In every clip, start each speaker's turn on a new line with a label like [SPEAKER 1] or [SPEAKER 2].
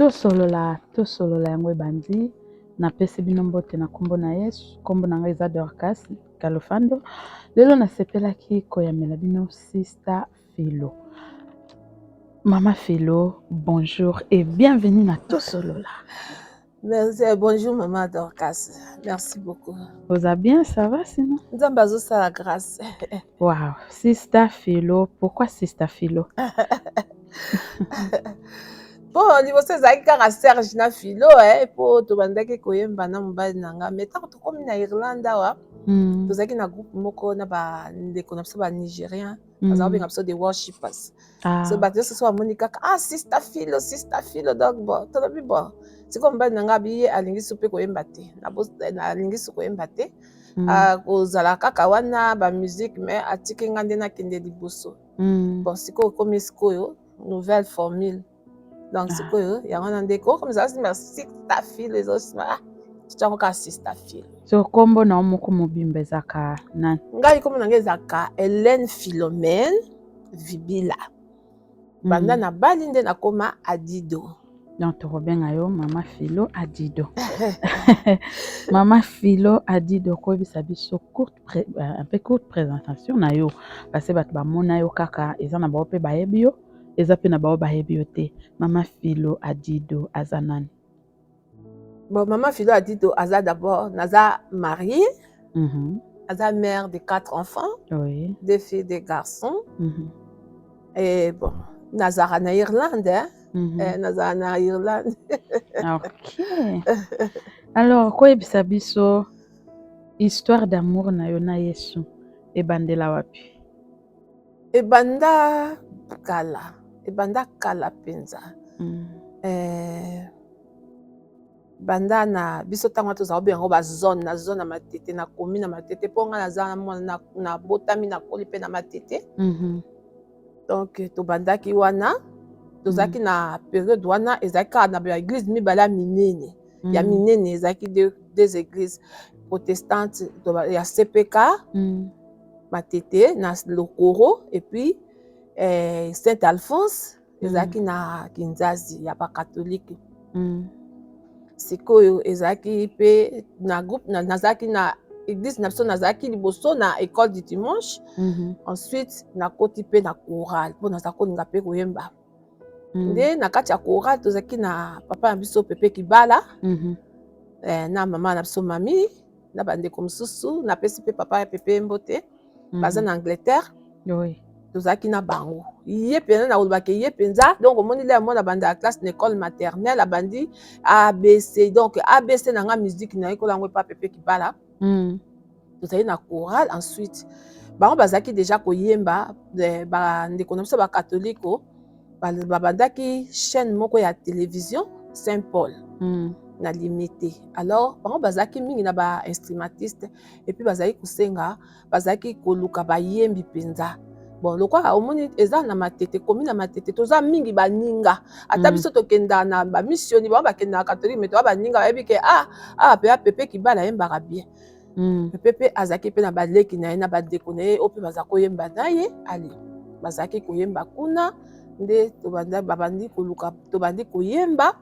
[SPEAKER 1] tosolola yango ebandi napesi bino mbote na kombo na Yesu kombo na ngai eza Dorcas Kalofando lelo nasepelaki koyamela bino Sister Philo. Maman Philo, bonjour et bienvenue na tosolola.
[SPEAKER 2] Merci, bonjour Maman Dorcas. Merci beaucoup.
[SPEAKER 1] Vous allez bien, ça va sinon?
[SPEAKER 2] Nous avons ça la grâce.
[SPEAKER 1] Wow, Sister Philo, pourquoi Sister Philo?
[SPEAKER 2] Bon, niveau ça kaka Serge na Philo pour to bandaki koyemba na mobali nanga mais tant to comme na Irlande wa to zaki na groupe moko na ba ndeko na biso ba Nigérien baza benga biso de worshipers. So ba to so Monica Sister Philo donc bon to bi bon. C'est comme mobali nanga bi alingi soupe koyemba te na alingi soupe koyemba te kozala kaka wana ba musique mais atiki ngande na kende liboso. Bon siko comme sikoyo nouvelle formule. Donc c'est quoi ya wana ndeko comme ça c'est merci ta fille les autres tu t'en cas Sister Philo.
[SPEAKER 1] So kombo na omoko mobimbe zaka nan.
[SPEAKER 2] Ngai kombo na ngai zaka Hélène Philomène Vibila. Banda na bali nde na koma Adido.
[SPEAKER 1] Donc to robenga yo Mama Philo Adido. Mama Philo Adido ko bisa biso un peu courte présentation na yo parce que bat ba mona yo kaka eza na ba pe ba yebio eza pe na ba yebio te. Mama Philo Adido azanan.
[SPEAKER 2] Bon Mama Philo Adido aza d'abord naza mariée. Aza mère de 4 enfants.
[SPEAKER 1] Oui.
[SPEAKER 2] 2 filles, 2 garçons. Et bon nazara na Irlande nazara na Irlande.
[SPEAKER 1] OK. Alors quoi ebisa biso histoire d'amour na yo na Yesu ebandela wapi?
[SPEAKER 2] Ebanda kala penza. Banda na biso tango tozala bengo ba zone na zone na matete na komi na matete ponga naza na botami na koli pe na matete. Donc to bandaki wana tozaki na période wana ezaki na ba église mibala minene ya minene ezaki deux églises protestantes ya CPK matete na Lokoro et puis Saint Alphonse ezaki na Kinzazi ya ba catholique. Sikoyo ezaki pe na groupe nazaki na église na biso nazaki liboso na école du dimanche. Ensuite na koti pe na chorale po naza kolinga pe koyemba. Nde na kati ya chorale tozaki na papa na biso Pepe Kibala na mama na biso mami na bandeko mosusu na pesi pe papa ya Pepe Mbote baza na Angleterre.
[SPEAKER 1] Oui.
[SPEAKER 2] Tozaki na bango ye penza na olobaki ye penza donc omoni le mona banda ya classe na école maternelle abandi ABC donc ABC na nga musique na école yango pa Pepe Kibala. Tozali na chorale ensuite bango bazaki déjà koyemba ba ndeko na biso ba catholique babandaki chaîne moko ya télévision Saint Paul na limité. Alors bango bazaki mingi na ba instrumentiste et puis bazaki kusenga bazaki koluka bayembi penza. Bon lokwa omoni eza na matete komi na matete toza mingi baninga ata biso tokenda na ba missioni ba bakenda na catholique mais to baninga bayebi ke Pepe Kibala yembaka bien. Pepe azaki pe na baleki na ye na bandeko na ye ope baza koyemba na ye ali bazaki koyemba kuna nde babandi koluka tobandi koyemba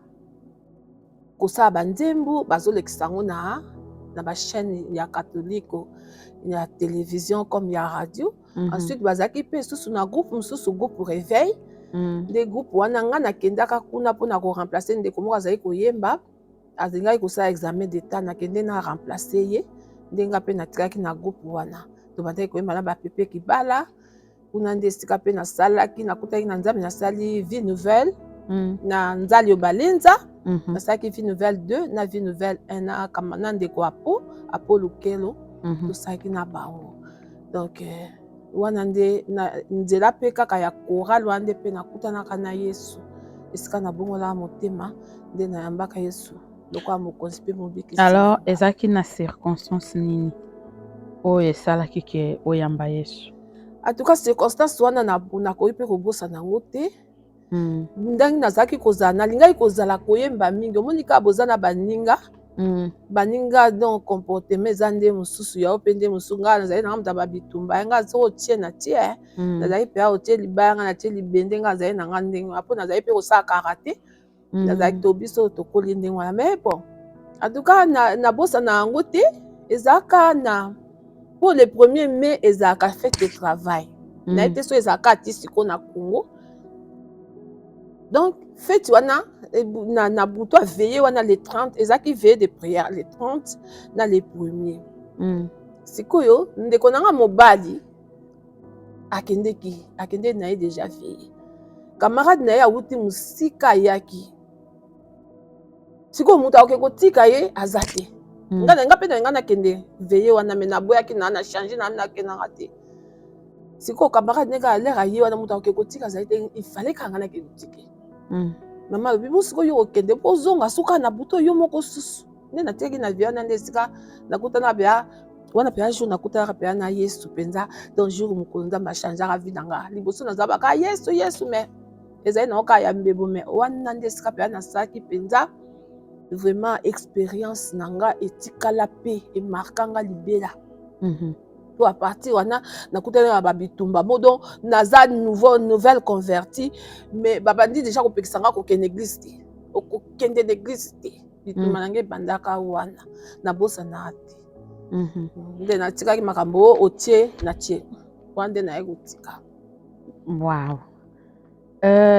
[SPEAKER 2] kosala banzembu bazolekisa ngo na ba chaîne ya catholique ya télévision comme ya radio. Ensuite bazaki pe susu na groupe mususu groupe réveil nde groupe wana nga nakendaka kuna mpona koremplace ndeko moko azali koyemba azengaki kosala examen d'état nakende na remplace ye nde nga mpe natikaki na groupe wana tobandaki koyemba na bapepe Kibala kuna nde esika mpe nasalaki nakutaki na nzambe nasali vie nouvelle na nzali obalenza nasalaki vie nouvelle 2 na vie nouvelle 1 na ndeko apo lukelo tosalaki na bango donc wana nde nzela mpe kaka ya chorale wana nde mpe nakutanaka na Yesu esika nabongola motema nde nayambaka Yesu lokola mokonzi mpe mobikisi.
[SPEAKER 1] Alors ezaki na circonstance nini oyo esalaki ke oyamba Yesu?
[SPEAKER 2] En tout cas circonstance wana nakoki mpe kobosana yango te. Ndangi nazalaki kozala nalingaki kozala koyemba mingi omoni kaka boza na baninga baninga donc comportement eza nde mosusu yao mpe nde mosusu ngai nazali na muta babitumba nga so otie na tie nazali mpe otie libaya nga na tie libende nga nazali na nga ndenge mpo nazali mpe kosala karate nazalaki to biso tokoli ndenge wana mais bon en tout cas nabosana yango te ezalaka na pour le 1er mai ezalaka fête de travail nayebi te so ezalaka ati sikoyo na Congo donc fête wana na butu aveille wana le 30 ezalaki veille de prière le 30 na le 1er sikoyo ndeko nanga mobali akende na ye déjà veille camarade na ye awuti mosika ayaki sikoyo moto akoki kotika ye aza te nga mpe na nga nakende veille wana me naboyaki na change nakendanga te sikoyo camarade ndenge alere aye wana moto akoki kotika azali te ifale kanga nakende kotike mama alobi bo sikoyo yo okende mpo ozonga suka na buto yo moko susu nde nateki na vie wana nde esika nakutana bea wana mpe jour nakutanaka mpe na yesu mpenza donc jour mokolo nzambe achangeaka vie na nga liboso nazalaka yesu me ezali naoka ya mbebo me wana nde esika mpe nasalaki mpenza vraiment expérience na nga etikala mpe emarkanga libela to à partir wana nakutana na babitumba mo donc naza nouvelle converti mais babandi déjà kopekisa nga kokende église te okokende na église te bitumba na nga ebandaka wana nabosanaka te nde natikaki makambo otie na tie wana nde naye kotika.
[SPEAKER 1] Wow.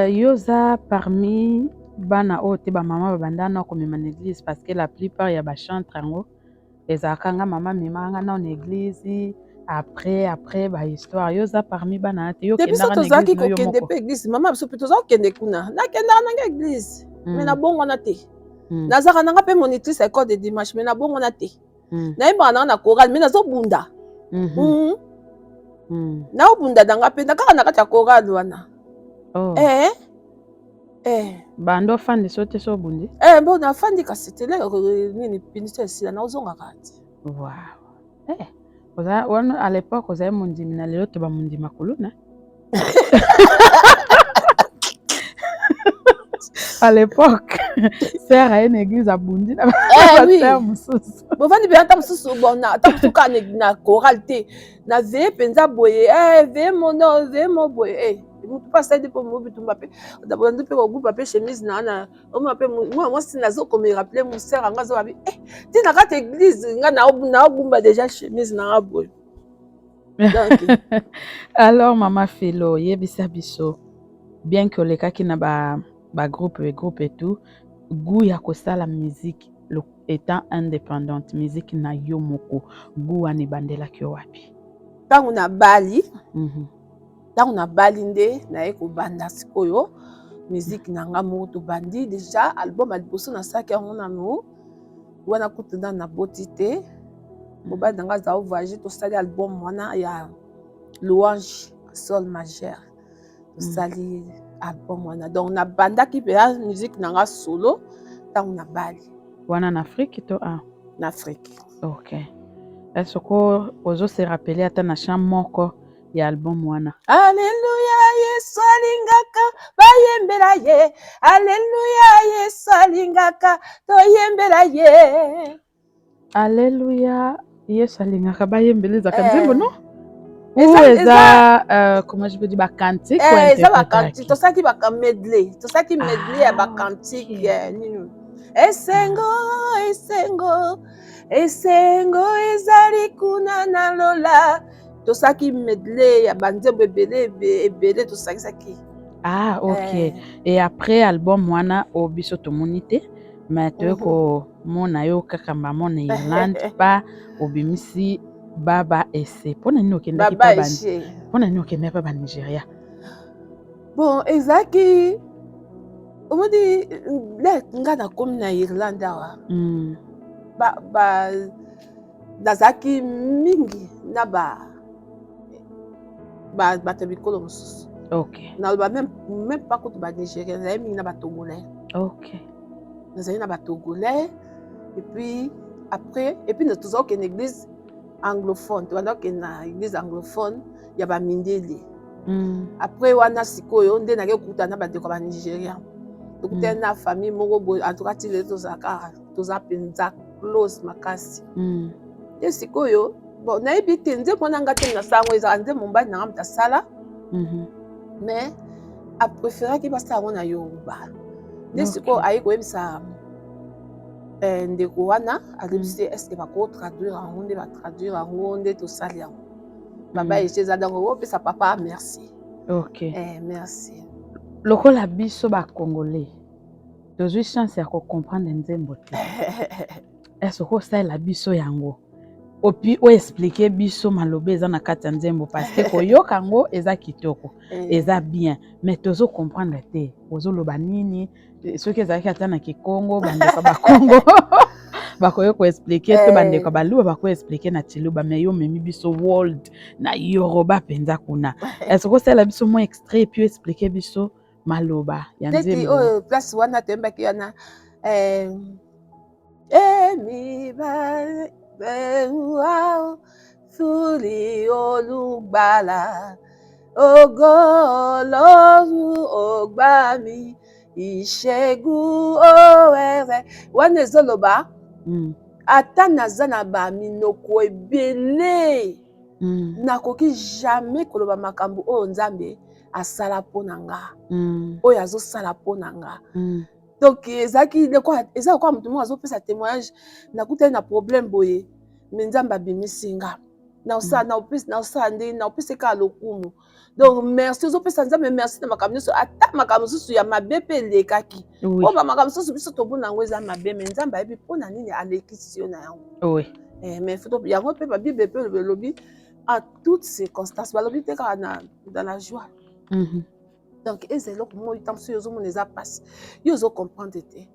[SPEAKER 1] Yo za parmi bana oyo te bamama babanda na komema na église parce que la plupart ya bachantre yango ezalaka nga mama memanga na église après bahistoire yo za parmi bana te yo
[SPEAKER 2] kendaka na église no yo moko kokende pe église mama biso pe toza kokende kuna nakendaka nanga église mais nabongwana te nazaka nanga mpe monitrice école de dimanche mais nabongwana te nayembaka nanga na chorale mais nazobunda naobunda nanga mpe kaka na kati ya chorale wana
[SPEAKER 1] bando ofandi so te so obundi
[SPEAKER 2] bo nafandi kasi tele nini pinisi esila naozongaka ti
[SPEAKER 1] wana à l'époque ozali mondimi na lelo to bamondima koluna à l'époque sœur aye na église abundi na basœur mosusu
[SPEAKER 2] bovandi mpe ata mosusu bon ata mosuka na chorale te na veye mpenza boye veye mono veye mo boye mutu mpe asali mpo mobitumba mpe dabandi mpe kogupa mpe chemise na oma mpe mwasi nazokomera ple mosere anga azobabi ntina kati église nga naogumba déjà chemise nanga boye.
[SPEAKER 1] Alors mama Filo yebisa biso bien que olekaki na groupe et tout goût ya kosala musique étant indépendante musique na yo moko goût wana ebandelaki yo wapi
[SPEAKER 2] ntango na bali nde naye kobanda sikoyo musique na nga moko tobandi déjà album ya liboso nasalaki yango nano wana kutuna na boti te mobali na nga azala voyage tosali album wana ya louange sol majeur tosali album wana donc nabandaki mpenza musique na nga solo ntango na bali
[SPEAKER 1] wana na Afrique to
[SPEAKER 2] na Afrique.
[SPEAKER 1] Ok. Est-ce que ozose rappeler ata na chant moko ya album wana?
[SPEAKER 2] Alléluia Yesu alingaka bayembela ye. Alléluia Yesu alingaka toyembela ye.
[SPEAKER 1] Alléluia Yesu alingaka bayembela ezaka nzembo non? Eza comment je peux dire ba cantique ou
[SPEAKER 2] eza ba cantique tosaki ba medley tosaki medley ya ba cantique nini esengo ezali kuna na lola tosaki medley ya banzembo ebele tosakisaki.
[SPEAKER 1] Ok. Et après album wana obiso tomoni te mais toyeko mona yo kaka mama na Irlande pa obimisi baba ese pona nini okendaki pa bandi pona nini okendaki pa ba Nigeria?
[SPEAKER 2] Bon ezaki omodi le nga nakomi na Irlande awa nazalaki mingi na bato bikolo mosusu.
[SPEAKER 1] Ok.
[SPEAKER 2] naloba même pas kutu ba Nigérien nazali mingi na batogolais.
[SPEAKER 1] Ok.
[SPEAKER 2] nazali na batogolais et puis après tozala okende église anglophone tobanda okende na église anglophone ya bamindele. Après wana sikoyo nde nake okuta na bandeko ya banigérien tokutana na famille moko boye antuka ti lelo tozalaka toza mpenza close makasi. Ye sikoyo bon nayebi te nzembo wana nga te nasango ezala nzembo mobali nanga moto asala mais apréféraki basala yango na Yoruba nde sikoyo ayi koyebisa ndeko wana alobisi est-ce que bakotraduire yango nde batraduire yango nde tosali yango baba ese eza donc opesa papa merci. Merci
[SPEAKER 1] lokola biso bacongolais tozwi chance ya kocomprendre nzembo te est-ce kosalela biso yango opi oexplike biso maloba eza na kati ya nzembo parce que koyoka yango eza kitoko eza bien mais tozocomprendre te ozoloba nini soki ezalaki ata na kikongo bandeko bakongo bakoyo koexplike to bandeko baluba bakoexplike na chiluba mais yo memi biso world na yoruba mpenza kuna est-ce kosalela biso mo extrait puis oexplike biso maloba ya nzembo
[SPEAKER 2] oyo place wana toyembaki wana wow, fuli olugbala ogolozu ogbami ishegu owere wana ezoloba ata naza na baminoko ebele nakoki jamais koloba makambo oyo nzambe asala mpo na nga oyo azosala mpo na nga donc eza kwa moto moko azopesa témoignage nakutani na problème boye me nzambe abimisi nga naosala ndenge naopesa kaka lokumu donc merci ozopesa nzambe merci na makambo nyonso ata makambo mosusu ya mabe mpe elekaki oyo bamakambo mosusu biso tobuna yango eza mabe me nzambe ayebi mpo na nini alekisi yo na yango mais yango mpe babible mpe elobi à toutes circonstances balobi te kaka dans la joie. Donc ezali eloko moko ntango soki ozomona eza mpasi yo ozocomprendre te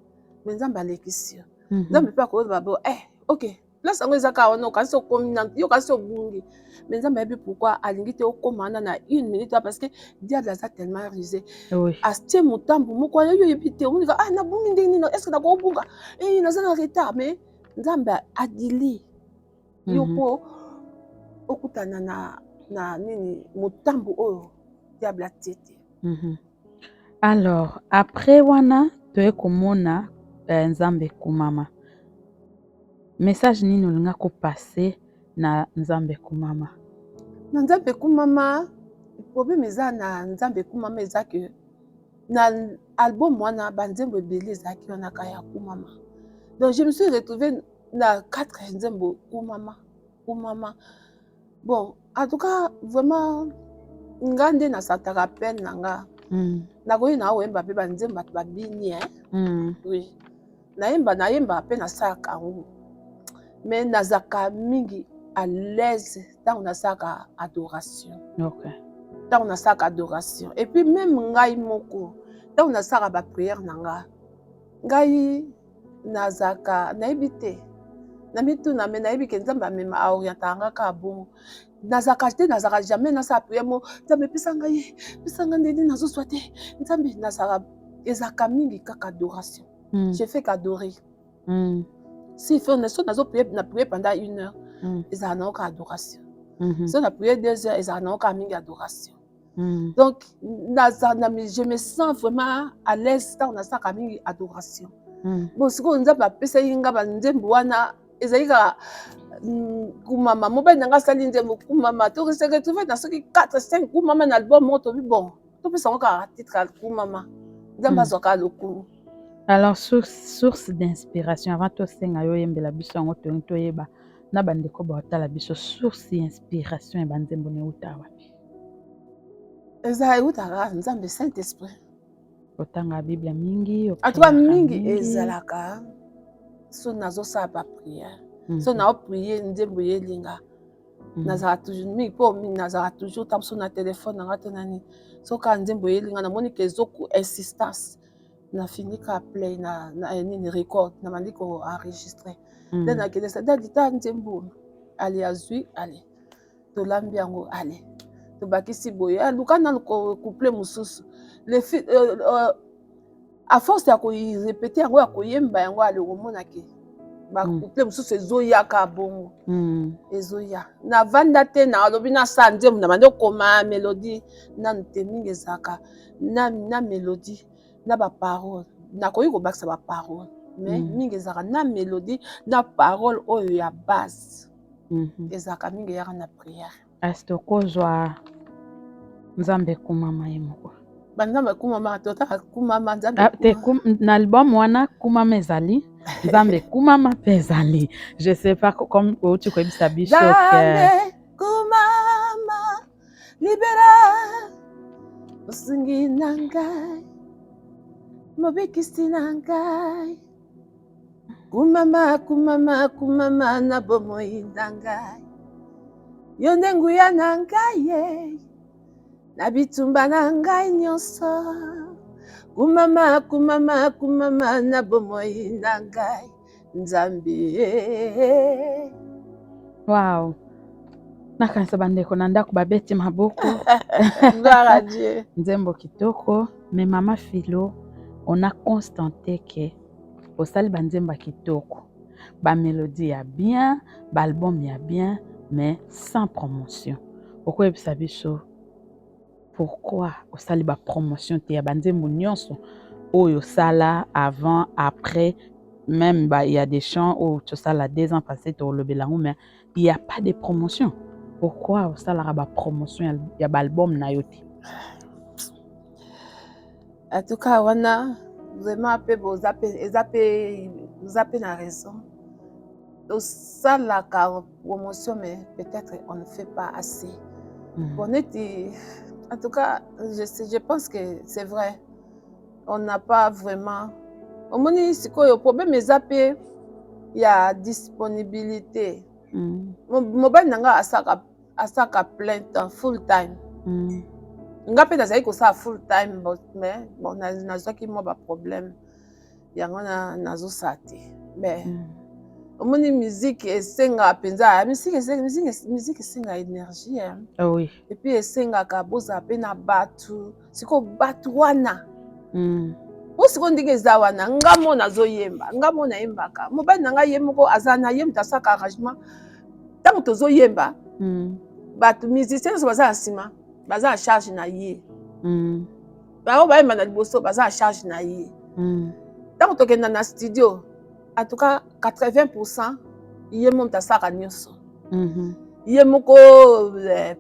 [SPEAKER 2] mais nzambe alekisi yo nzambe mpe akoyeba bo ok place yango eza kaka wana okanisi okomi yo kanisi obungi mais nzambe ayebi pourquoi alingi te okóma wana na 1 minute parce que diable aza tellement rusé atie motambu moko wana yo oyebi te omonika nabungi ndenge nini est ce que nakobunga naza na retard mais nzambe adili yo mpo okutana na nini motambu oyo diable atie te.
[SPEAKER 1] Alors après wana toye komona nzambe kumama message nini olinga kopase na nzambe kumama
[SPEAKER 2] na nzambe kumama problème eza na nzambe kumama eza ke na album wana banzembo ebele ezalaki wana ka ya kumama donc je me suis retrouvée na 4 nzembo kumama bon en tout cas vraiment nga nde nasataka peine na nga nakoki na oyemba mpe banzembo bato babini oui nayemba mpe nasalaka yango mais nazalaka mingi à l'aise ntango nasalaka adoration ntango nasalaka adoration et puis même ngai moko ntango nasalaka baprière na nga ngai nazalaka nayebi te na mituna me nayebi ke nzambe amema aorientaka nga kaka bongo nazalaka jamais nasala prière mo nzambe pesa nga ndenge nazozwa te nzambe nazalaka ezalaka mingi kaka adoration je fais qu'adorer si fait so nazoprière na prière pendant 1 heure ezalaka nango kaka adoration so na prière 2 heures ezalaka nango kaka mingi adoration donc je me sens vraiment à l'aise ntango nasalaka mingi adoration bon sikoyo nzambe apesaki nga banzembo wana ezali kaka kumama mobali na nga asali nzembo kumama tokese retrouve na soki 4-5 kumama na album moko tobi bon topesa yango kaka titre ya kumama nzambe azwaka lokumu.
[SPEAKER 1] Alors source d'inspiration avant tosenga yo yembela biso yango toyeba na bandeko baotala biso source inspiration ya banzembo neuta wapi
[SPEAKER 2] eza eutaka nzambe saint esprit
[SPEAKER 1] otanga bible mingi
[SPEAKER 2] atuka mingi ezalaka so nazosala baprière so naoprie nzembo yelinga nazalaka toujours mingi mpo mingi nazalaka toujours ntango so na telefone nanga to nani soka nzembo yelinga namoni ke ezoku insistance nafini ka play na nini record na bandi ko enregistre nde nakedesa dadita nzembo ale azwi ale tolambi yango ale tobakisi boye luka na couple mosusu à force ya koirepete yango ya koyemba yango ale omonake bacouple mosusu ezoyaka bongo ezoya navanda te na alobi nasala nzembo na bandi okoma mélodie nanu te mingi ezalaka na mélodie na baparole nakoki kobakisa baparole mais mingi ezalaka na mélodie na parole oyo ya base ezalaka mingi eyaka na prière
[SPEAKER 1] asi tokozwa nzambe kumama ye moko
[SPEAKER 2] Banzambe kumama tota kumama nzambe
[SPEAKER 1] Ah, te
[SPEAKER 2] kuma.
[SPEAKER 1] na album wana kumama ezali nzambe kumama mpe ezali je sais pas comme outi koyebisa biso
[SPEAKER 2] Nzambe
[SPEAKER 1] ke
[SPEAKER 2] kumama libera osungi na ngai mobikisi na ngai kumama kumama kumama na bomoi na ngai yo nde nguya na ngai ye na bitumba na ngai nyonso kumama kumama kumama na bomoi na ngai nzambe.
[SPEAKER 1] wow nakanisa bandeko na ndako babeti maboko
[SPEAKER 2] Gloire à Dieu.
[SPEAKER 1] nzembo kitoko mais mama Philo on a constaté que osali banzembo ya kitoko bamélodie ya bien baalbum ya bien mais sans promotion okoyebisa biso pourquoi osali bapromotion te ya banzembo nyonso oyo osala avant après même il y a des chants où tosala 2 ans passés tolobela ngo mais il y a pas de promotion pourquoi osalaka bapromotion ya baalbum na yo te
[SPEAKER 2] En tout cas wana vraiment pe boza pe eza pe na raison tosalaka promotion mais peut-être on ne fait pas assez. Bon, en tout cas, je pense que c'est vrai. On n'a pas vraiment. Au moins, le problème est il y a disponibilité. Mobile nanga asaka plein temps, full time. Nga pe nazali ko sa full time mais bon nazaki mo ba problème. Yango nazo sa te. Mais omoni musique esenga penza musique esenga énergie hein.
[SPEAKER 1] Ah oui.
[SPEAKER 2] Et puis esengaka boza pe na batu siko batu wana osiko ndenge eza wana ngamo nazoyemba ngamo nayembaka mobali na ngai ye moko aza na ye mutasaka arrangement ntango tozoyemba batu musicien nyonso baza na nsima baza na charge na ye bango bayemba na liboso baza na charge na ye ntango tokenda na studio en tout cas 80% ye mo mutasaka nyonso ye moko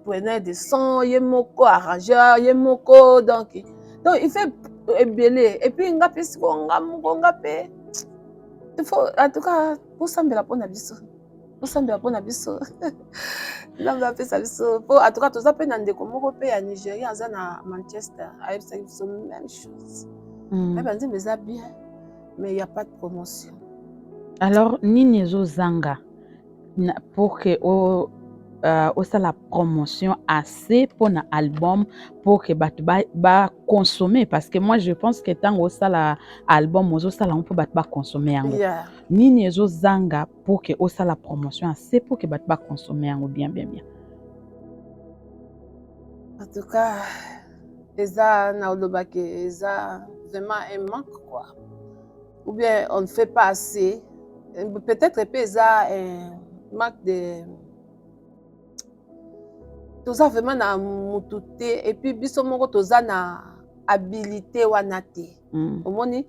[SPEAKER 2] preneur de son ye moko arrangeur ye moko donc il fait ebele et puis nga pe siko nga moko nga pe il faut en tout cas posambela mpona biso nzambe apesa biso po en tout cas toza mpe na ndeko moko mpe ya Nigeria aza na Manchester ayebisaki biso même chose ayeba nzembo eza bien mais il y a pas de promotion.
[SPEAKER 1] Alors nini ezozanga pour que osala promotion assez pour un album pour que ba consommer parce que moi je pense que tant osala album osala on peut ba consommer yango nini ezozanga pour que osala promotion assez pour que ba consommer yango bien.
[SPEAKER 2] En tout cas eza na olobaki eza vraiment un manque quoi ou bien on ne fait pas assez peut-être que eza un manque de toza vraiment na mutu te et puis biso moko toza na habilité wana te omoni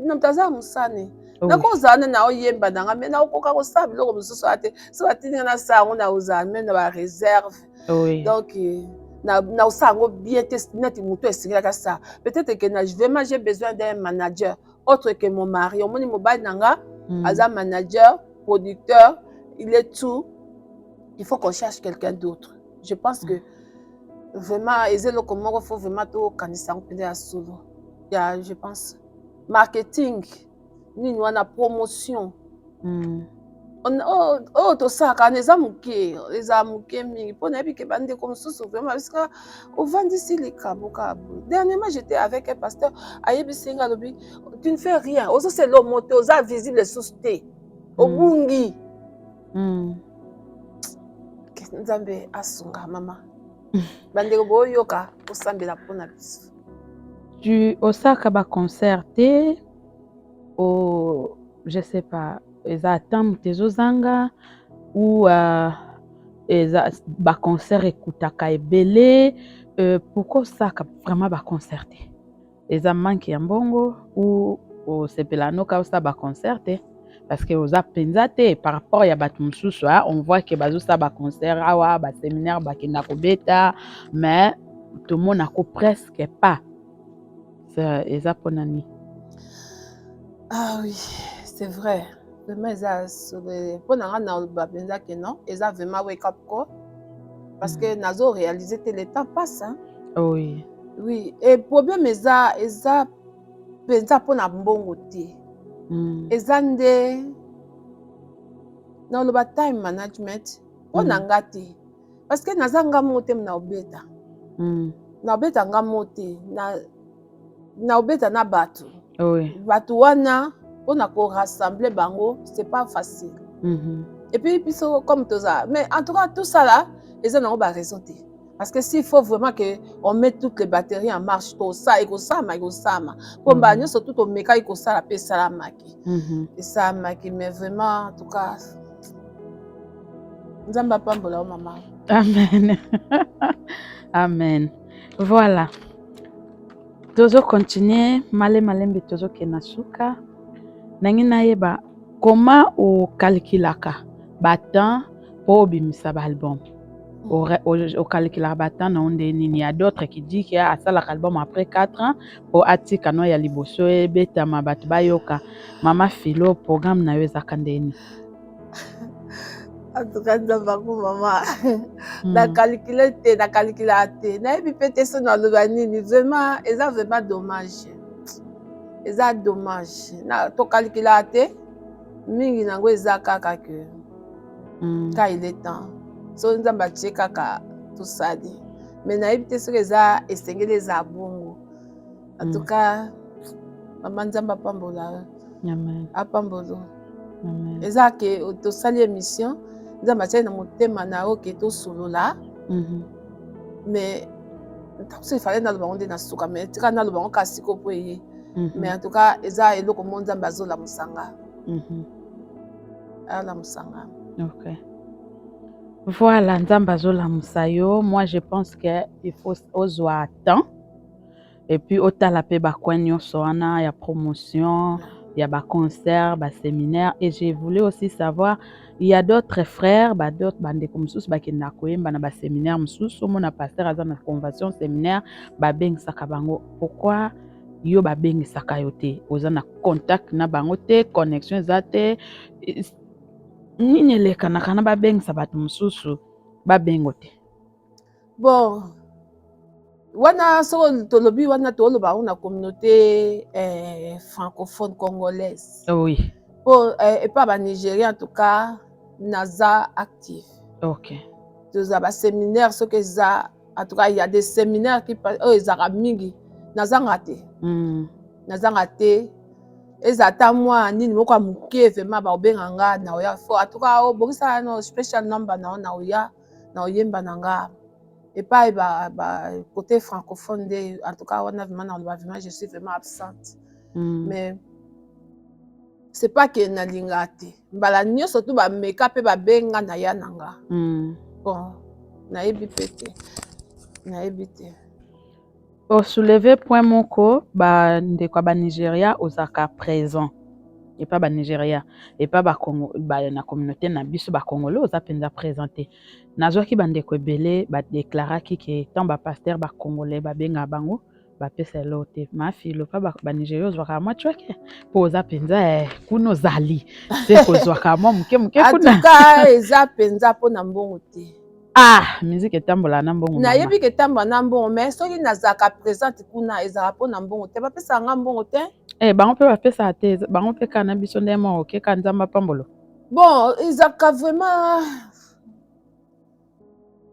[SPEAKER 2] na mtaza musane nakozala na oyemba nanga me naokoka kosala biloko mosusu ate so batindi na sango na ozala me na bareserve donc na osala yango bien te neti motu esengelaka sa peut-être que vraiment j'ai besoin d'un manager autre que mon mari omoni mobali nanga aza manager producteur il est tout il faut qu'on cherche quelqu'un d'autre. Je pense que vraiment, il faut vraiment tout kanisa à solo. Je pense marketing, ni on a promotion. To ça quand les amuke mingi pour ne pas bande comme ça vraiment parce que au vendisi les kabo. Dernièrement j'étais avec un pasteur ayebi singa lobi tu ne fais rien. Aussi c'est le moto za visible société. Au bungi. Nzambe asunga mama bandeko boyoka osambela mpona biso
[SPEAKER 1] tu osaka ba concert te o je sais pas eza tam tezozanga ou eza ba concert ekutaka ebele pourquoi osaka vraiment ba concert te eza manque ya mbongo ou osepela noka osala ba concert te parce que oza penza te par rapport ya bato mosusu on voit que bazosala ba concert awa ba séminaire bakenda kobeta mais tomonako presque pas eza ponani.
[SPEAKER 2] Ah oui, c'est vrai. Vraiment, pour que non, ils ont vraiment wake up call. Parce que nazo réalisé que le temps passe. Hein?
[SPEAKER 1] Oui.
[SPEAKER 2] Oui. Et problème, ils ont pensa pour na mbongo te. Ils ont des dans le time management pour nangati. Parce que nazanga mote na obeta. Na obeta ngamote na obeta na batu.
[SPEAKER 1] Oui.
[SPEAKER 2] Batu wana on a pour rassembler bango, c'est pas facile. Et puis comme tout ça, mais en tout cas tout ça là, ils ont pas raison. Parce que s'il faut vraiment que on mette toutes les batteries en marche, tout ça, et ça, comme bah surtout au méca, il ça la paix salamaki. Et ça maki, mais vraiment en tout cas, nous avons pas de maman.
[SPEAKER 1] Amen. Amen. Voilà. Tozo continuer malembe tozo kenasuka. Nangina yeba comment o calculaka batan pour bimisa album. Au calculaka batan na onde nini. Il y a d'autres qui disent qu'il y a ça album après 4 ans pour atika no ya liboso e beta mabatu bayoka. Mama Philo programme na yo zakandeni.
[SPEAKER 2] En tout cas, maman. La calculette, la calculate. Na ebi pete so na lobanini vraiment, ils ont vraiment dommage. Ils ont dommage. Na to calculate mingi nango eza kaka que quand il est temps. So nzamba tie kaka tout ça dit. Mais na ebi te so eza esengeli eza bongo. En tout cas, maman nzamba pambola.
[SPEAKER 1] Amen.
[SPEAKER 2] Apambolo.
[SPEAKER 1] Amen.
[SPEAKER 2] Eza que to sali émission nzamba tie na motema na o ke to solola. Mais il fallait na lobango nde na suka mais tika na lobango kasi ko poye. Mais en tout cas eza eloko monza bazola musanga. La musanga.
[SPEAKER 1] OK. Voilà, nzamba zola musayo. Moi je pense que il faut ozwa temps et puis otala pe ba kwenyo soana ya promotion, ya ba concert, ba séminaire et je voulais aussi savoir il y a d'autres frères, d'autres bande comme sous ba kenda koyemba na ba séminaire mususu mona pasteur aza na convention séminaire ba beng sakabango. Pourquoi yo ba beng sakayote? Oza na contact na bango te, connexion zate nini elekanaka na babengisa bato mosusu babengo te.
[SPEAKER 2] Bon wana soko tolobi wana toloba na communauté francophone congolaise.
[SPEAKER 1] Oui.
[SPEAKER 2] Et pas ba Nigérien en tout cas naza actif.
[SPEAKER 1] OK.
[SPEAKER 2] Toza ba séminaire ce que ça en tout cas il y a des séminaires qui ezaka mingi nazanga te. Nazanga te. Ezata moi nini moko muke vraiment ba obenganga na oya fo en tout cas o bokisa no special number na oya na oyemba nanga. Et pas côté francophone de en tout cas on a vraiment vraiment je suis vraiment absente. Mais c'est pas que na lingate mbala nyo surtout ba meka pe ba benga na ya nanga. Bon na ebipete na ebite
[SPEAKER 1] au soulever point moko ba ndeko ba Nigeria ozaka présent et pas ba Nigeria et pas ba Congo ba na communauté na biso ba Congolais oza penza présenté nazwaki ba ndeko ebele ba déclaraki que tant ba pasteur ba Congolais ba benga bango ba pesa lote ma filo pa ba Nigeria ozwaka mwa chweke po oza penza kuno zali c'est kozwaka mwa muke kuna
[SPEAKER 2] en tout cas eza penza po na mbongo te.
[SPEAKER 1] Musique etambola na mbongo
[SPEAKER 2] na yebi ke tambola na mbongo mais soki nazaka présente kuna ezaka po na mbongo te bapesa nga mbongo te
[SPEAKER 1] bango mpe bapesa te bango mpe kaka na biso nde moko okeka nzamba pambolo.
[SPEAKER 2] Bon ezaka vraiment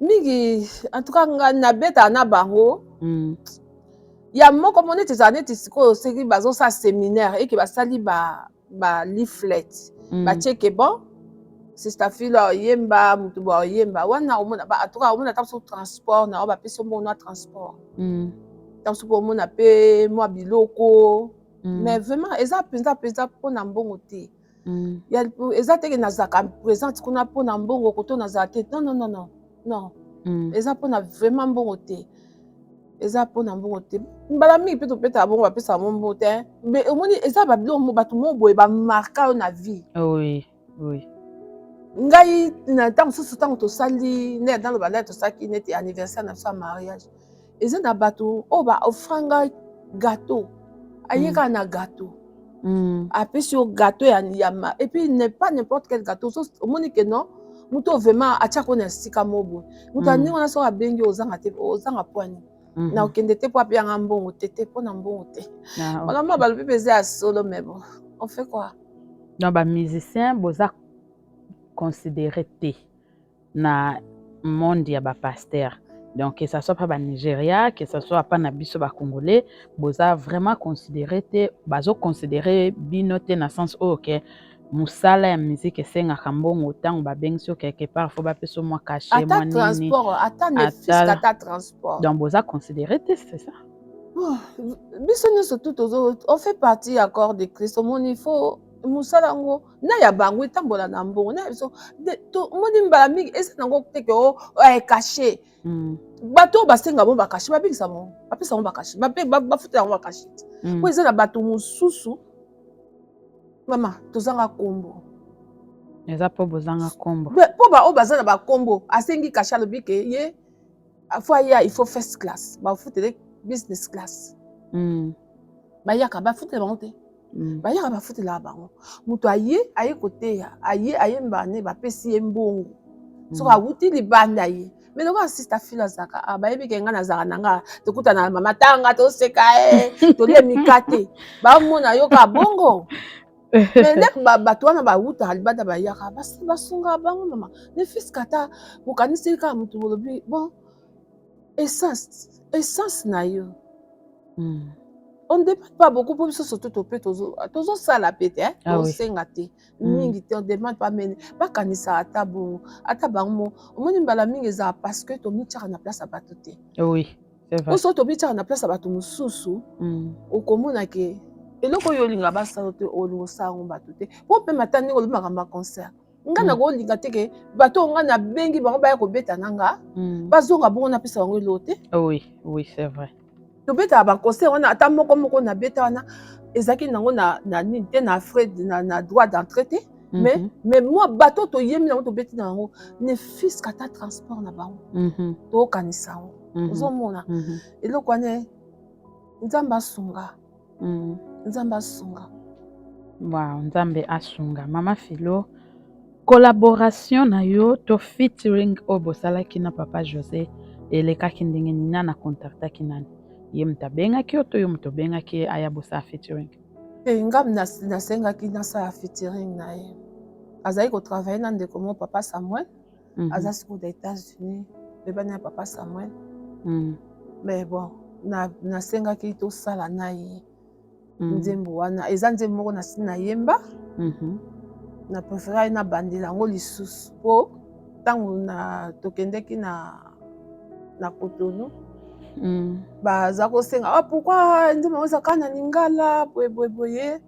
[SPEAKER 2] mingi en tout cas nga nabeta na bango ya moko mo neti ezala neti sikoyo soki bazosala séminaire eke basali ba leaflet batieke bon Sister Philo oyemba mutu ba oyemba wana omona ba atoka omona taso transport na ba peso mo na transport taso po omona pe mo biloko mais vraiment eza penza pona mbongo te ya eza teke nazaka présente kuna pona mbongo koto nazaka te non eza pona vraiment mbongo te eza pona mbongo te mbala mingi pe topeta bongo bapesa mbongo te mais omoni eza ba biloko bato mo boye ba marka na vie.
[SPEAKER 1] Oui.
[SPEAKER 2] Ngai na tant susu tant tosali ne dans le balai tosaki neti anniversaire na sa mariage eza na bato o ba ofranga gâteau ayeka na gâteau apesi yo gâteau ya nyama et puis n'est pas n'importe quel gâteau omoni ke non mutu vraiment atiako na esika mobo mutu aningi wana soki abengi ozanga te ozanga poani na okende te po apeyanga mbongo te mpo na mbongo te makambo balobi mpe eza ya solo mais bon on fait quoi
[SPEAKER 1] donc bamusicien boza considéré te na monde ya bapaster donc que ça soit pas Nigeria, que ça soit pas na biso ba Congolais, boza vraiment considéré te bazo considéré bino te na sens OK musala ya musique esenga kambongo tango ba bengso quelque part faut ba peso moi caché moi nini
[SPEAKER 2] transport ata ne fisc ata transport
[SPEAKER 1] donc boza considéré te c'est ça
[SPEAKER 2] biso nyonso tout on fait partie ya corps de Christ omoni faut musala ngo na ya bango etambola na mbongo na biso omoni mbala mingi eza nango te ke caché bato basenga mo bakashi babikisa mo bapesa mo bakashi bafuta yango bakashi po eza na bato mosusu mama tozanga kombo
[SPEAKER 1] eza po bozanga kombo
[SPEAKER 2] po baoyo baza na bakombo asengi kashi alobi ke ye afo aya il faut first class bafutele business class bayaka bafutela bango te bayaka bafutela bango moto aye koteya aye mbane bapesi ye mbongo soki awuti libanda ye mais loko asista filo azaka bayebi ke nga nazaka na nga tokutana na mama tanga toseka tolie mikate bamona yoka bongo mais ndeko bato wana bawutaka libanda bayaka basunga bango mama ne fiske ata bokaniseli kaka motu bolobi bon essence na yo on ne demande pas beaucoup pour biso surtout tope tozosala pe te tosenga te mingi te on demande pas mene bakanisa ata bongo ata bango omoni mbala mingi ezala parce que tomitiaka na place ya bato te
[SPEAKER 1] oui c'est vrai
[SPEAKER 2] oso tomitiaka na place ya bato mosusu okomona ke eloko oyo olinga basala te olinga osalango bato te po mpe mata ndenge olobi makambo ya concert nga na kolinga te ke bato nga na bengi bango baya kobeta na nga bazonga bongo napesa bango eloko te
[SPEAKER 1] oui c'est vrai
[SPEAKER 2] tobetaka baconseil wana ata moko na beta wana ezalaki nango na nini te na frais na droit d'entrée te mais moi bato toyembi nango tobeti na yango ne fiske ata transport na bango tokanisa yango ozomona eloko wana nzambe asunga
[SPEAKER 1] wow nzambe asunga mama Philo collaboration na yo to featuring oyo bosalaki na papa José elekaki ndenge nini na contactaki nani ye moto abengaki yo to yo moto obengaki aya bosala featuring
[SPEAKER 2] nga nasengaki nasala featuring na ye azali kotravaille na ndeko mo papa Samuel aza sikoyo na États-Unis bebani ya papa Samuel mais bon nasengaki tosala na ye nzembo wana eza nzembo moko nasi nayemba na préféré na bandela yango lisusu po ntango tokendeki na Cotonou baza kosenga pourquoi nzembo yango ezaka na lingala boye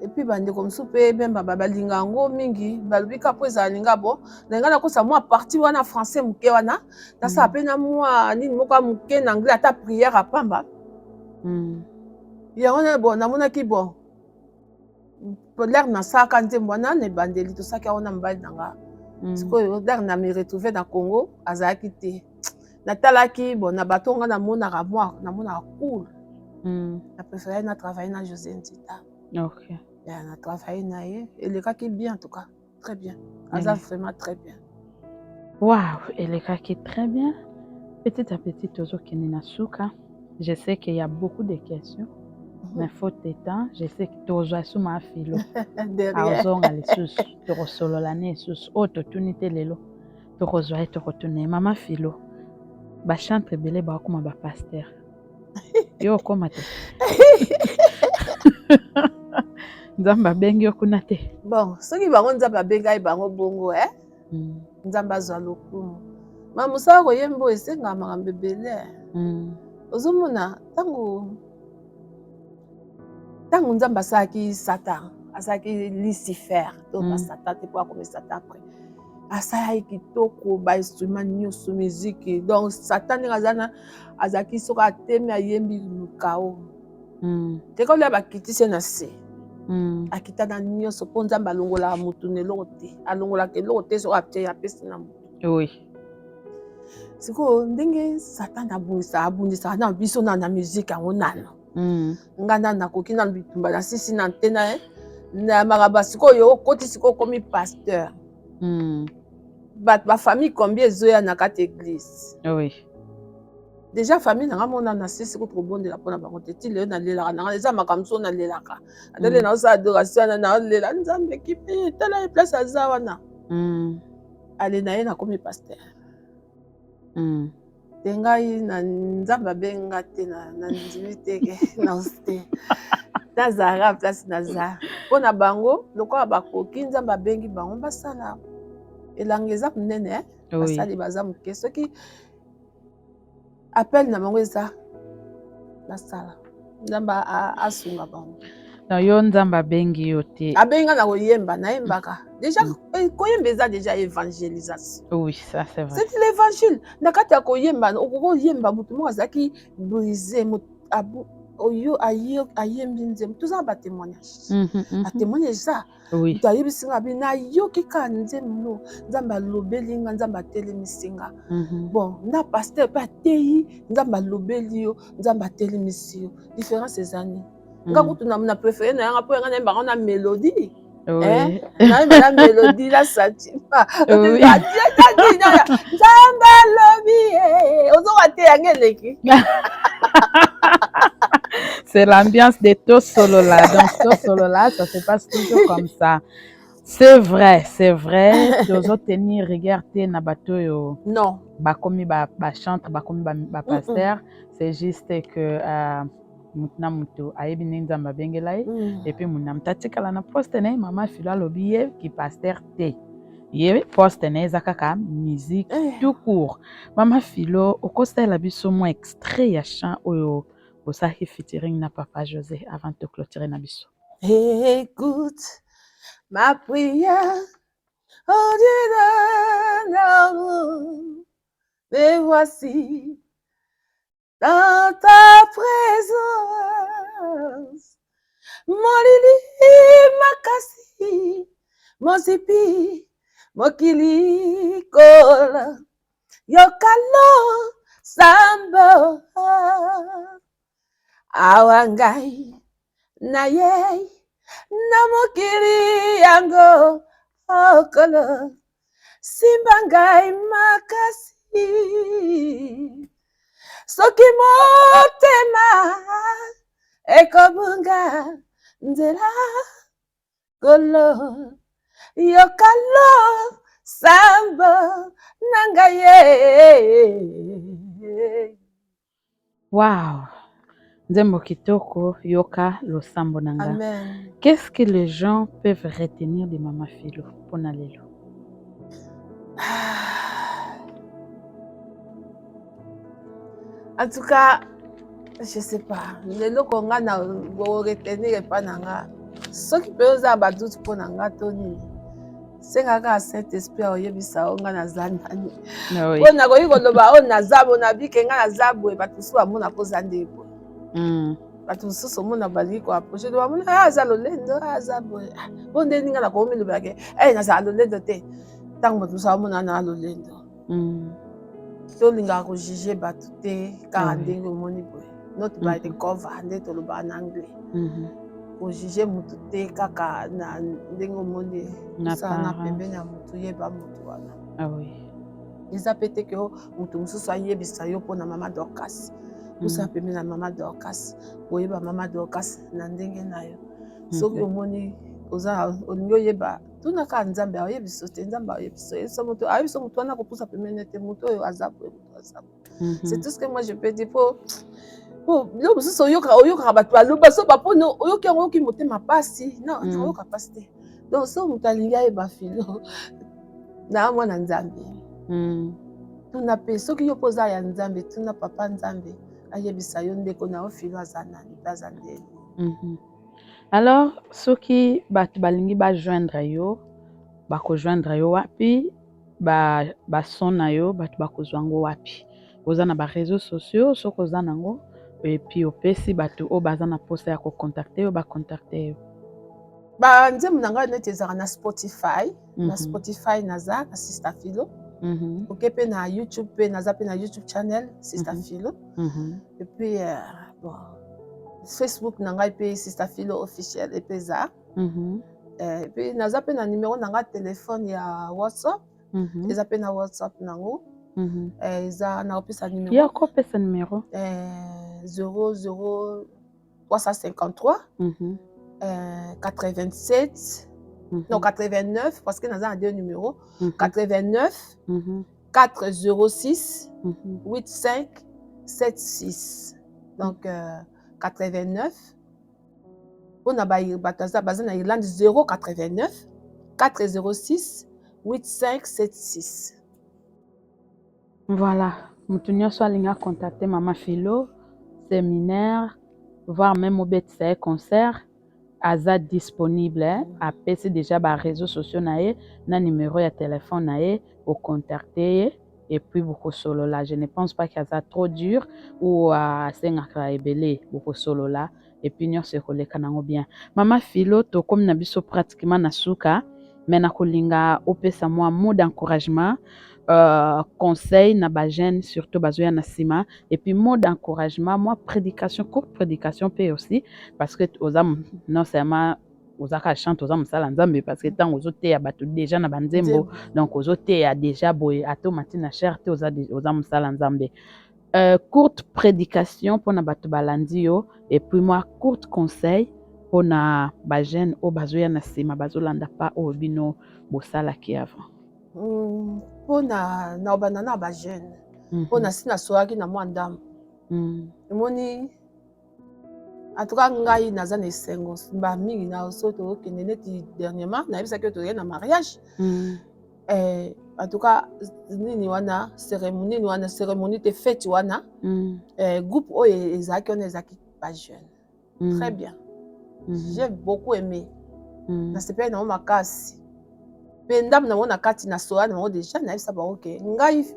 [SPEAKER 2] epuis bandeko mosusu mpe bemba balinga yango mingi balobi ka po ezala linga bo na nga nakosa mwa parti wana français moke wana nasala mpe na mwa nini moko ya moke na anglais ata prière apamba yango na bon namonaki bon lere nasalaka nzembo wana na ebandeli tosalaki yango na mobali na nga sikoyo lere na me retrouve na Congo azalaki te natalaki bon na bato nga namonaka cool na préféré na travailler na José Nzita na travailler na ye elekaki bien en tout cas très bien aza vraiment très bien
[SPEAKER 1] wow elekaki très bien petit à petit tozokende na suka je sais qu'il y a beaucoup de questions mais faute de temps je sais que tozwa su ma Philo azonga lisusu tokosolola ne lisusu oyo totuni te lelo tokozwa ye tokotuna ye mama Philo bachantre ebele bakoma bapaster yo okoma te nzambe abengi yo kuna te
[SPEAKER 2] bon soki bango nzambe abengai bango bongo nzambe azwa lokumu ma mosala koyemba oyo esengaka makambo ebele ozomona ntango nzambe asalaki Satan asalaki Lucifer to basatan te po akomi Satan apres asalaki kitoko bainstrument nyonso musique donc Satan ndenge azalaki soki atemi ayembi lukao tekolia bakitisi na se akita na nyonso mpo nzambe alongolaka motu na eloko te alongolaka eloko te soki apesi na motu sikoyo ndenge Satan abundisa na biso na musique yango nano nga nanu nakoki nanu bitumba na sisi na antena na makaba sikoyo okoti sikoyo komi pasteur bafamille combien ezoya na kati église déjà famille nanga mona na sisi kotobondela mpona bango te ti lelo nalelaka nanga eza makambo so nalelaka atele naosala adoration naolela nzambe kipi tala ye place aza wana ale na ye nakomi pasteur te ngai na nzambe abenga te na ndimi teke te nazara place naza mpona bango lokola bakoki nzambe abengi bango basala elanga eza monene basali baza moke soki appel na bango eza basala nzambe asunga bango
[SPEAKER 1] na yo nzambe abengi yo te
[SPEAKER 2] abenga na koyemba nayembaka déjà koyemba eza déjà évangélisation
[SPEAKER 1] oui ça c'est vrai
[SPEAKER 2] c'est l'évangile na kati ya koyemba okoyemba motu moko azalaki brisé oyo ayembi nzembo toza na batémoignage atémoignage eza moto ayebisi nga bino nayoki kaka nzembo nzambe alobeli nga nzambe atelemisi nga bon na paster mpe ateyi nzambe alobeli yo nzambe atelemisi yo différence ezani nga kutu na préféré na yanga mpo yanga nayembaka na mélodie nayemba na mélodie na sentiment nzambe alobi ozoka te yango eleki
[SPEAKER 1] c'est l'ambiance de Tosolola. Donc, Tosolola, ça se passe toujours comme ça. C'est vrai. Toujours tenir, regarder, nabatoyo.
[SPEAKER 2] Non.
[SPEAKER 1] Bakomi ba chantre, bakomi ba pasteur. C'est juste que mutna mutu ayebi nzamba bengelai et puis munam tatikala na poste ne mama filo alobi ye ki pasteur te. Ye poste ne zakaka musique tout court. Mama filo okosela biso mo extrait ya chant oyo Osaki featuring na Papa José avant de clôturer na biso.
[SPEAKER 2] Écoute ma prière, oh Dieu de l'amour, me voici dans ta présence. Mon lili makasi, mon zipi, mon kili kola, yokalo sambo. Awangai na ye na mokili yango okolo simbangai makasi soki motema ekobunga nzela kolo yokalo sambo nanga ye.
[SPEAKER 1] Wow. Nzembo kitoko yoka losambo nanga.
[SPEAKER 2] Amen.
[SPEAKER 1] Qu'est-ce que les gens peuvent retenir de Mama Philo pour Nalelo?
[SPEAKER 2] En tout cas, je sais pas. Lelo konga na retenir pas nanga. Ce qui peut oza ba doute pour nanga toni. Sengaka Saint-Esprit oyebisa onga na zanani.
[SPEAKER 1] Oui.
[SPEAKER 2] Ona koyi koloba o na zabo na bikenga na zabo e batusu amona ko zandebo. Bato mosusu omona balingi koapproche to bamona aza lolendo aza boye mpo nde ninga na komi lobake nazala lolendo te ntango bato mosusu amona na lolendo tolingaka kojuge bato te kaka ndenge omoni boye not by the cover nde tolobaka na anglais kojuge motu te kaka na ndenge omoni osala na pembeni ya motu yeba motu wana eza pe te ke motu mosusu ayebisa yo mpona mama Dorcas Usa pembe na mama Dorcas, oyeba mama Dorcas na ndenge na yo. Soki omoni oza olingi oyeba tunaka nzambe ayebiso te nzambe ayebiso eso moto ayebiso moto wana kopusa pembe te moto oyo azabu moto azabu. C'est tout ce que moi je peux dire pour yo mosusu oyoka bato baloba so bapono oyoki yango oyoki motema pasi non oyoka pasi te. Donc so moto alingi ayeba filo na mwana nzambe. Tuna pe soki yo poza ya nzambe tuna papa nzambe.
[SPEAKER 1] Alors, ceux qui balingi ba joindre yo, joindre yo wapi, ba son na yo, bakozwango wapi. Oza na ba réseaux sociaux, ceux koza nango, et puis opesi batu o baza na poste ya ko contacter yo, ba contacter yo.
[SPEAKER 2] Ba nzembo nanga neti ezaka na Spotify, na Spotify naza na Sister Philo. Ok, pe na YouTube, pe naza pe na YouTube channel, Sister Philo. Et puis, bon, Facebook nanga pe Sister Philo officiel et puis ça. Et puis naza pe na numéro nanga téléphone ya WhatsApp. Eza pe na WhatsApp nango. Eza na opesa numéro.
[SPEAKER 1] Ya ko pesa numéro.
[SPEAKER 2] 00 353 87 non 89 parce que naza na deux numéros. 89 406 85 76. Donc 89 on a bataza na Irlande 089 406 8576.
[SPEAKER 1] Voilà, mutunyo swalinga contacter Maman Philo, séminaire, voire même au BTC concert, aza disponible, apesi déjà ba réseaux sociaux nae, na numéro ya téléphone nae, au contacter et puis beaucoup solo là. Je ne pense pas qu'il y a trop dur ou à sengaka ebele beaucoup solo là et puis nyo se koleka nango bien. Maman Philo to comme na biso pratiquement na suka, mais na kolinga opesa moi mot d'encouragement. Conseil na ba jeune surtout bazoya na sima et puis mot d'encouragement moi prédication courte prédication peut aussi parce que osam non seulement ozaka chante osam sala nzambe parce que tant ozote ya bato déjà na banzembo donc ozote ya déjà boy ato matina cherté osam sala nzambe courte prédication pour na bato balandi yo et puis moi courte conseil pour na ba jeune o bazoya na sima bazolanda pa o bino bosala ki avant.
[SPEAKER 2] Pona na banana ba jeune pona sina soaki na mwa ndambo emoni atuka ngai naza na esengo ba mingi na so tokende neti dernièrement nayebisaki toye na mariage atuka nini wana cérémonie te fête wana groupe oyo ezalaki wana ezalaki ba jeune très bien j'ai beaucoup aimé nasepeli nango makasi pe ndambo nango na kati na soa nango déjà nayebisa bango ke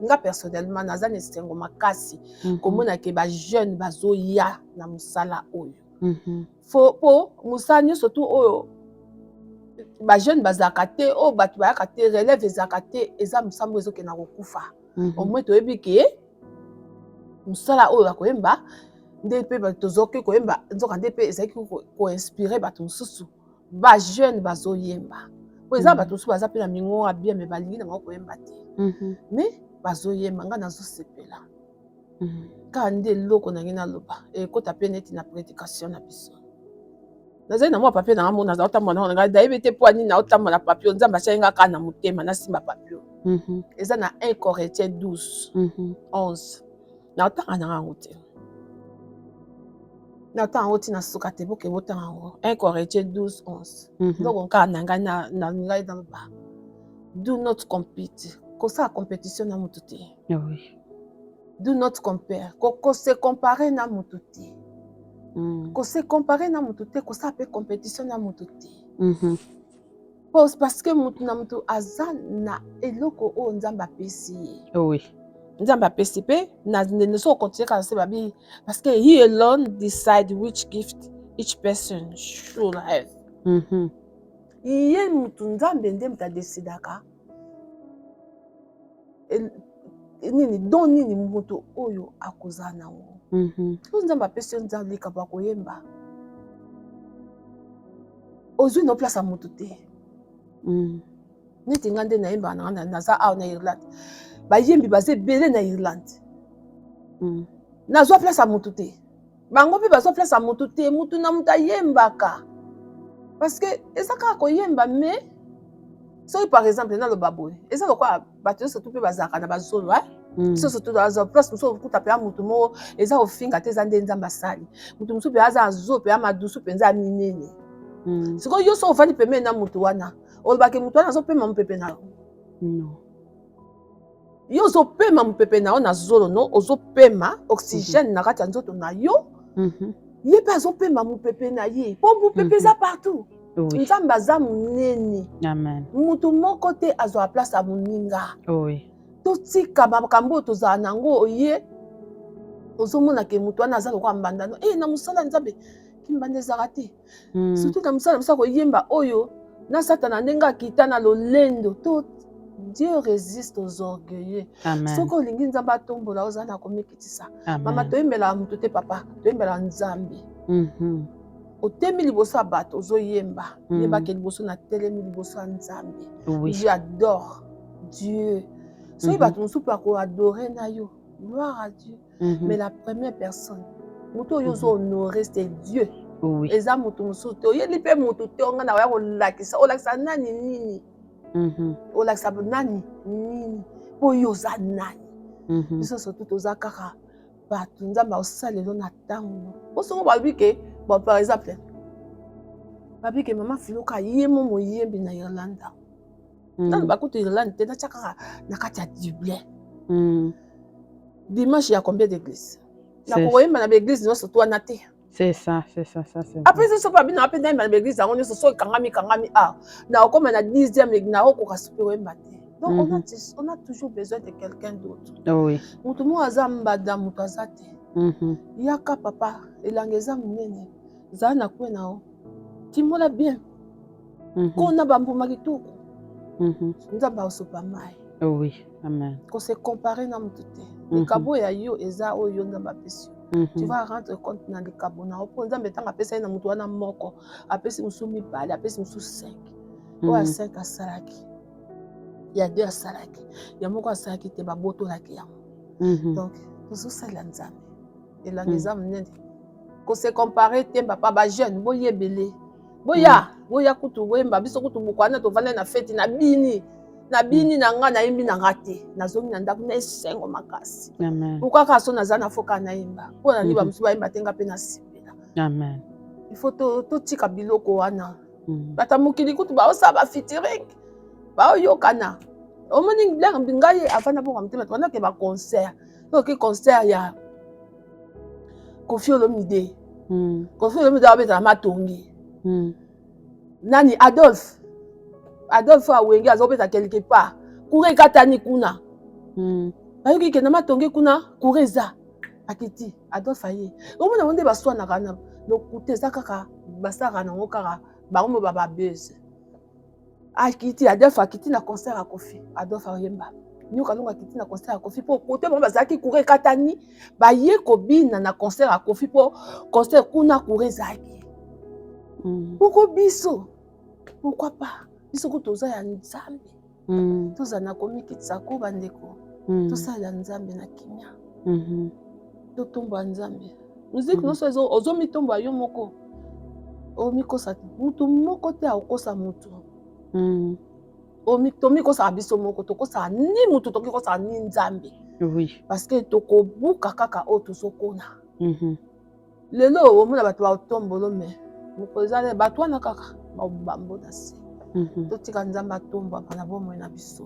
[SPEAKER 2] nga personnellement naza na esengo makasi komona ke ba jeune bazoya na mosala oyo po mosala nyonso tu oyo ba jeune bazalaka te oyo bato bayaka te relève ezalaka te eza mosambo ezokenda kokufa omoi toyebi ke mosala oyo bakoyemba nde mpe bato tozoki koyemba nzoka nde mpe ezalaki koinspire bato mosusu ba jeune bazoyemba po eza bato mosusu baza mpe na mingo ya bien me balingi nango koyemba te me bazoyemba nga nazosepela kaka nde eloko nangi naloba ekota mpe neti na prédication na biso nazali na mwa papie nanga mo nazaotambola nango ngai nayebi te mpo anini naotambola papie nzambe asiali nga kaka na motema nasimba papie eza na 1 Corinthiens 12 11 naotanga nanga yango te naotanga yango ntina suka te boke botanga yango 1 Corinthiens 12 11 ndoko kaka na ngai na ngai naloba do not compete kosala compétition na motu te do not compare kose compare na motu te kose compare na motu te kosala mpe compétition na motu te parce que motu na motu aza na eloko oyo nzambe apesi ye nzambe apesi mpe na ndenge so okontinue kaka se babi parce que he alone decide which gift each person should have ye motu nzambe nde motu adesidaka nini don nini moto oyo akozala nango oyo nzambe apesi yo nzambe likabo akoyemba ozwi na oplace ya motu te neti nga nde nayembaka nanga naza awa na Irlande bayembi baza ebele na Irlande nazwa place ya motu te bango mpe bazwa place ya motu te motu na motu ayembaka parce que eza kaka koyemba mais soki par exemple naloba boye eza lokola bato nyonso tu mpe bazalaka na bazolo soso tu aza place mosusu okuta mpe ya motu moko eza kofinga te eza nde nzambe asali motu mosusu mpe aza azo mpe ya madusu mpenza ya minene sikoyo yo so ofandi pembeni na motu wana olobaki motu wana azopema mopepe na yo yo ozopema mopepe na yo na zolo no ozopema oxygène na kati ya nzoto na yo ye mpe azopema mopepe na ye mpo mopepe eza partout nzambe aza monene motu moko te azwa place ya moninga totika makambo oyo tozala nango oye ozomona ke motu wana aza lokola mbandano na mosala nzambe kimbanda ezalaka te surtout na mosala koyemba oyo na satana ndenge akita na lolendo to Dieu résiste aux orgueilleux.
[SPEAKER 1] Amen.
[SPEAKER 2] Soko olingi nzambe atombola ozana komikitisa.
[SPEAKER 1] Amen.
[SPEAKER 2] Mama toyembela mutu te papa, toyembela nzambe. Otemi liboso ya bato ozoyemba. Yemba ke liboso na telemi liboso ya nzambe.
[SPEAKER 1] Oui.
[SPEAKER 2] J'adore Dieu. Soki bato mosusu ako adorer na yo. Gloire à Dieu. Mais la première personne, mutu oyo ozo honorer c'est Dieu.
[SPEAKER 1] Oui.
[SPEAKER 2] Eza mutu mosusu te. Oyeli pe mutu te onga na oya kolakisa. Olakisa nani nini? Olakisa nani nini? Po yo oza nani? Biso surtout toza kaka bato nzambe osalelo na ntango. Osongo balobi ke bon par exemple babi ke mama filoka yemo moyembi na Irlanda. Nanu bakutu Irlande te natia kaka na kati ya Dublin. Dimanche ya combien d'églises? Na koyemba na l'église nyonso to wana te.
[SPEAKER 1] C'est ça.
[SPEAKER 2] Après ça so babi na apenda na l'église yango nyonso so kangami na okoma na 10e na okoka super oyemba te. Donc on a toujours besoin de quelqu'un d'autre.
[SPEAKER 1] Oui.
[SPEAKER 2] Mutu mo azamba da mutu azate. Yaka papa elangeza munene. Za na kwe na o. Timola bien. Kona bambuma kitoko. Nzamba osopa mai.
[SPEAKER 1] Oui. Amen.
[SPEAKER 2] Qu'on se compare na mutu te. Le kabo ya yo eza oyo nzamba pesi. Tu vas rendre compte na le kabo na opo nzamba tanga pesa na mutu wana moko. Apesi musu mibale, apesi musu 5. Oya 5 asalaki. Il y a 2 asalaki. Il y a moko asalaki te baboto laki yango. Donc, tozo sala nzambe. Elangeza munene. Qu'on se compare te papa ba jeune boye belé. Boya kutu wemba biso kutu bukwana to vanda na fête na bini. Na bini na nga na yimbi na ngate. Na zongi na ndaku na esengo makasi.
[SPEAKER 1] Amen.
[SPEAKER 2] Pourquoi ka so na zana foka na yimba? Po na liba musu ba yimba tenga pe na sipela.
[SPEAKER 1] Amen.
[SPEAKER 2] Il faut to tika biloko wana. Bata mukili kutu ba osa ba featuring. Ba oyokana. Omoni ngai afana po kamtema twana ke ba concert. Donc concert ya Koffi Olomide. Koffi Olomide abeta matongi. Nani Adolphe awenge azobeta quelque part. Kure katani kuna. Bayoki ke na matongi kuna kureza. Akiti Adolphe aye. Omona wonde baswana kana. Lokute zakaka basara na ngokaka bango baba beze. Akiti Adolphe akiti na concert à Koffi. Adolphe ayemba. Nous allons akiti na concert à Koffi pour côté bon bazaki kure katani ba ye kobina na concert à Koffi pour concert kuna kure zaki. Pourquoi biso? Pourquoi pas? Biso ko toza ya nzambe. Toza na komikitsa ko bandeko. Toza ya nzambe na kimia. To tomba nzambe. Musique no so ozo mitomba yo moko. O mikosa mutu moko te akosa mutu. Tomi kosa biso moko to kosa ni mutu to kosa ni nzambe.
[SPEAKER 1] Oui.
[SPEAKER 2] Parce que toko buka kaka o to sokona. Lelo o mona bato ba tombolo me. Mukozale bato na kaka ba bambo na se. To tika nzamba tomba bana bomo na biso.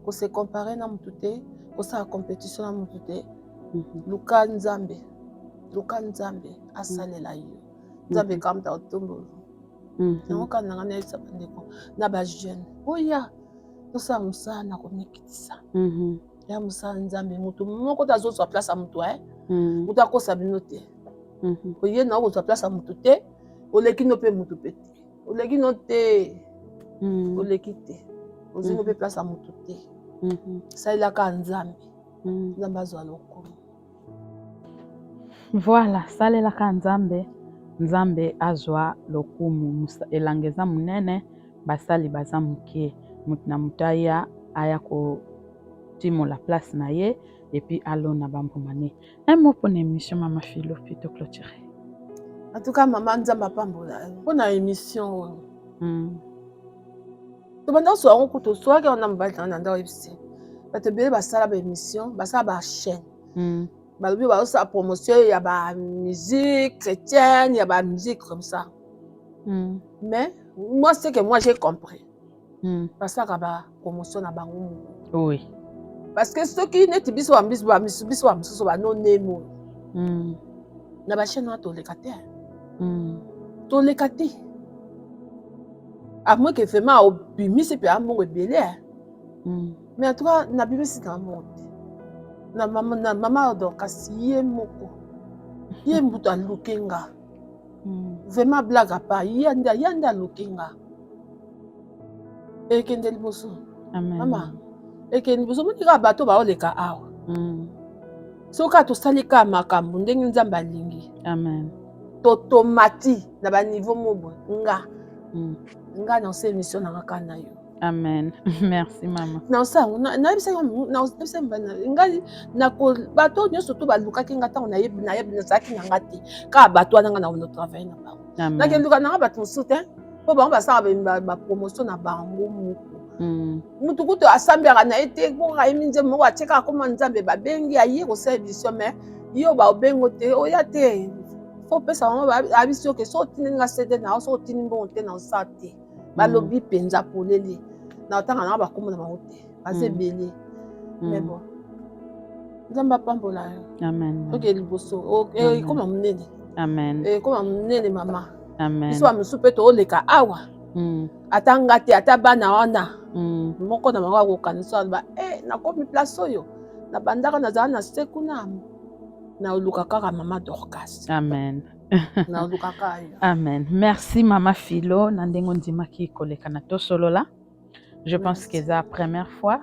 [SPEAKER 2] Ko se comparer na mutu te, ko sa compétition na mutu te. Luka nzambe asalela yo. Nzambe kamta otombolo. Nango kana ngana yesa bandeko na ba jeune. Oya tosa musana na komikitisa. Ya musana nzambe mutu moko tazo so place a mutu mutu akosa bino te. Oye na ozo place a mutu te, oleki no pe mutu pe te. Oleki no te. Oleki te. Ozingo pe place a mutu te. Saila ka nzambe. Nzambe azwa lokumu.
[SPEAKER 1] Voilà, salelaka nzambe. Nzambe azwa lokumu elangeza munene basali baza mukie mutu na mutaya aya ko timo la place na ye et puis alona bambumane. Un mot pour l'émission Mama Philo puis te clôturer.
[SPEAKER 2] En tout cas maman nzamba pambola pour na émission. To banda so on kuto so ka on mbala na ndo ibisi. Bato bele basala ba émission, basala ba chaîne. Balobi ba osa promotion ya ba musique chrétienne, ya ba musique comme ça. Mais moi c'est que moi j'ai compris. Parce que ba promotion na bango.
[SPEAKER 1] Oui.
[SPEAKER 2] Parce que ceux qui net biso amsusu ba no nemo. Na ba chaîne to lekate. To lekate. À moins que vraiment au bimi c'est pas mon belé. Mais en tout cas na bimi c'est un monde. Na mama do kasi ye moko. Ye mbuto alukenga. Vraiment blague pas. Yanda lukenga. Et kende liboso.
[SPEAKER 1] Amen.
[SPEAKER 2] Mama. Eke ni bozo moni ka bato ba oleka awa. Soka to salika makambo ndenge nzamba lingi.
[SPEAKER 1] Amen.
[SPEAKER 2] Totomati na ba niveau mobo nga. Nga na se mission na kana yo.
[SPEAKER 1] Amen. Merci maman.
[SPEAKER 2] Na sa na bisa mbana ngali na ko bato nyonso to baluka ki ngata na yeb na zaki na ngati ka bato na nga na travail na ba. Na ke luka na bato soutien po ba sa ba promotion na bango muko. Mutu kuto asambera na ete ko ga eminze mo wa cheka ko manzambe ba bengi ayi ko service mais yo ba obengo te o ya te fo pesa mo ba abisio ke so tininga sede na so tiningo te na sate ba lobi penza polele na otanga na ba komona ba hote ase belé mais bon nzamba pambola.
[SPEAKER 1] Amen.
[SPEAKER 2] Ok liboso o koma munene.
[SPEAKER 1] Amen.
[SPEAKER 2] Koma munene mama.
[SPEAKER 1] Amen.
[SPEAKER 2] Biso ba musupe to oleka awa. Atanga te atabana wana. Moko na mako kokanisa ba na komi place oyo na bandaka na zana sekuna na oluka kaka mama Dorcas.
[SPEAKER 1] Amen.
[SPEAKER 2] Na oluka kaka.
[SPEAKER 1] Amen. Merci mama Philo na ndengo ndimaki koleka na to solola. Je pense que c'est la première fois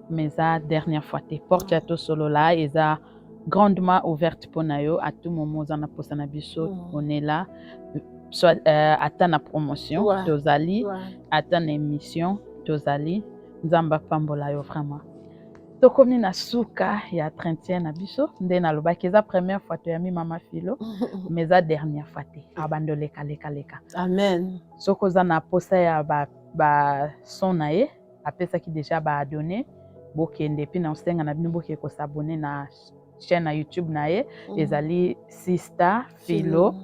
[SPEAKER 1] mais la dernière fois tes portes à to solola et ça grandement ouverte pour nayo à tout moment zana posana biso on est là soit atteint la promotion tozali atteint l'émission tozali nzamba pambola yo vraiment to komi na suka ya 30e na biso nde na lobaki eza première fois to yami mama Philo mais la dernière fois te abandoleka leka
[SPEAKER 2] amen
[SPEAKER 1] soko za na posa ya ba son na ye apesaki déjà ba donné bokende puis na osenga na bino boke ko s'abonner na chaîne na YouTube na ye ezali Sister Philo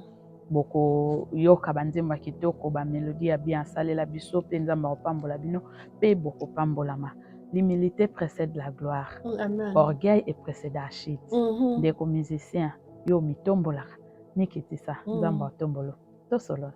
[SPEAKER 1] boko yoka banzemba kitoko ba mélodie ya bien salela biso pe nzamba opambola bino pe boko pambolama. L'humilité précède la gloire.
[SPEAKER 2] Amen.
[SPEAKER 1] Orgueil est précède la chute. Ndeko musicien yo mitombola nikitisa nzamba otombolo to solola.